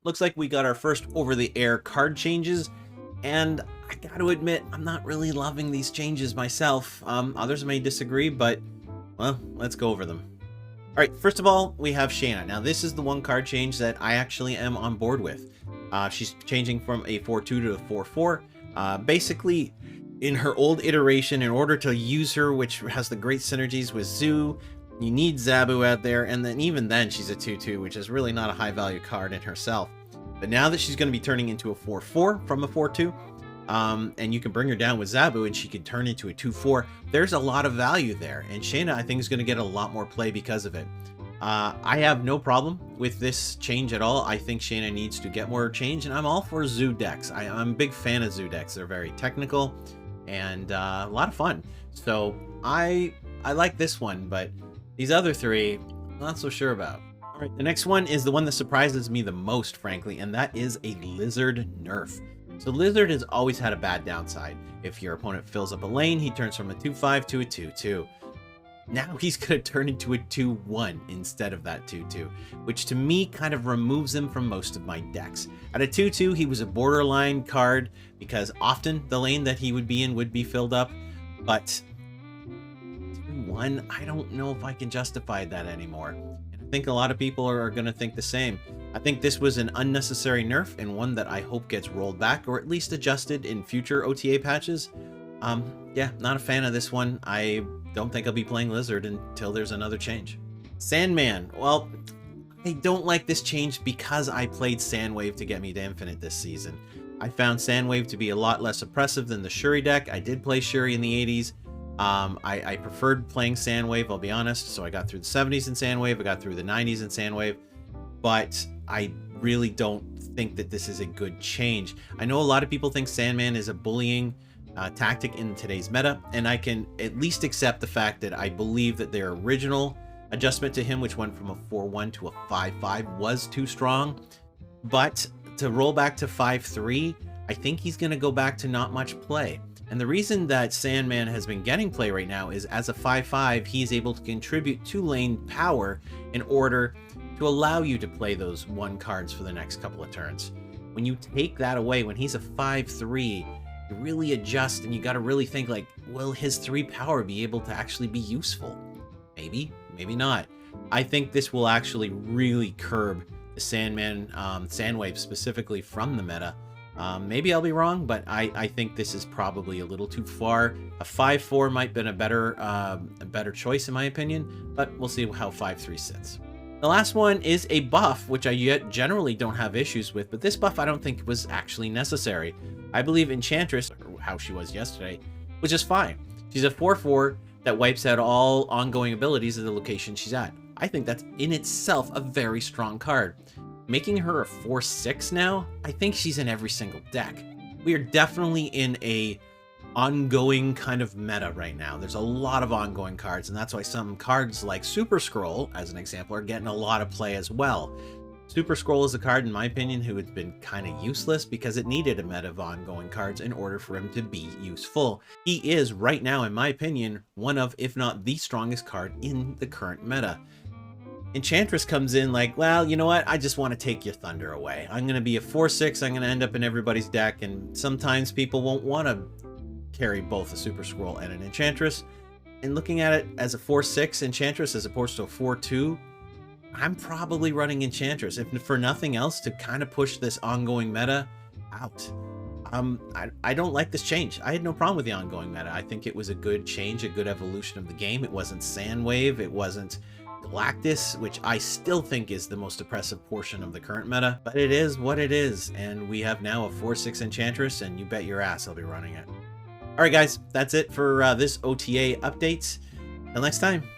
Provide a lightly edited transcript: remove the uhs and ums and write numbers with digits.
looks like we got our first over-the-air card changes, and I gotta admit, I'm not really loving these changes myself. Others may disagree, but, well, let's go over them. All right, first of all, we have Shanna. Now, this is the one card change that I actually am on board with. She's changing from a 4-2 to a 4-4. Basically, in her old iteration, in order to use her, which has the great synergies with Zoo, you need Zabu out there, and then even then she's a 2-2, which is really not a high value card in herself. But now that she's going to be turning into a 4-4 from a 4-2, and you can bring her down with Zabu and she can turn into a 2-4, there's a lot of value there, and Shanna I think is going to get a lot more play because of it. I have no problem with this change at all. I think Shanna needs to get more change, and I'm all for Zoo decks. I'm a big fan of Zoo decks. They're very technical and a lot of fun. So I like this one, but these other three, I'm not so sure about. All right, the next one is the one that surprises me the most, frankly, and that is a Lizard nerf. So Lizard has always had a bad downside. If your opponent fills up a lane, he turns from a 2-5 to a 2-2. Now he's going to turn into a 2-1 instead of that 2-2, which to me kind of removes him from most of my decks. At a 2-2, he was a borderline card because often the lane that he would be in would be filled up, but 2-1, I don't know if I can justify that anymore. And I think a lot of people are going to think the same. I think this was an unnecessary nerf and one that I hope gets rolled back or at least adjusted in future OTA patches. Yeah, not a fan of this one. I don't think I'll be playing Lizard until there's another change. Sandman. Well, I don't like this change because I played Sandwave to get me to Infinite this season. I found Sandwave to be a lot less oppressive than the Shuri deck. I did play Shuri in the 80s. I preferred playing Sandwave, I'll be honest. So I got through the 70s in Sandwave. I got through the 90s in Sandwave. But I really don't think that this is a good change. I know a lot of people think Sandman is a bullying tactic in today's meta, and I can at least accept the fact that I believe that their original adjustment to him, which went from a 4-1 to a 5-5, was too strong. But to roll back to 5-3, I think he's going to go back to not much play. And the reason that Sandman has been getting play right now is as a 5-5, he's able to contribute 2-lane power in order to allow you to play those 1 cards for the next couple of turns. When you take that away, when he's a 5-3, you really adjust and you got to really think like, will his 3 power be able to actually be useful? Maybe, maybe not. I think this will actually really curb the Sandman, Sandwave specifically from the meta. Maybe I'll be wrong, but I think this is probably a little too far. A 5-4 might have been a better choice in my opinion, but we'll see how 5-3 sits. The last one is a buff, which I generally don't have issues with, but this buff I don't think was actually necessary. I believe Enchantress, or how she was yesterday, was just fine. She's a 4-4 that wipes out all ongoing abilities at the location she's at. I think that's in itself a very strong card. Making her a 4-6 now, I think she's in every single deck. We are definitely in a ongoing kind of meta right now. There's a lot of ongoing cards, and that's why some cards like Super Scroll, as an example, are getting a lot of play as well. Super Scroll is a card, in my opinion, who has been kind of useless because it needed a meta of ongoing cards in order for him to be useful. He is, right now, in my opinion, one of, if not the strongest card in the current meta. Enchantress comes in like, well, you know what? I just want to take your thunder away. I'm going to be a 4-6. I'm going to end up in everybody's deck, and sometimes people won't want to carry both a Super Scroll and an Enchantress. And looking at it as a 4-6 Enchantress as opposed to a 4-2, I'm probably running Enchantress, if for nothing else, to kind of push this ongoing meta out. I don't like this change. I had no problem with the ongoing meta. I think it was a good change, a good evolution of the game. It wasn't Sandwave, it wasn't Galactus, which I still think is the most oppressive portion of the current meta, but it is what it is, and we have now a 4-6 Enchantress, and you bet your ass I'll be running it. Alright guys, that's it for this OTA update. Till next time.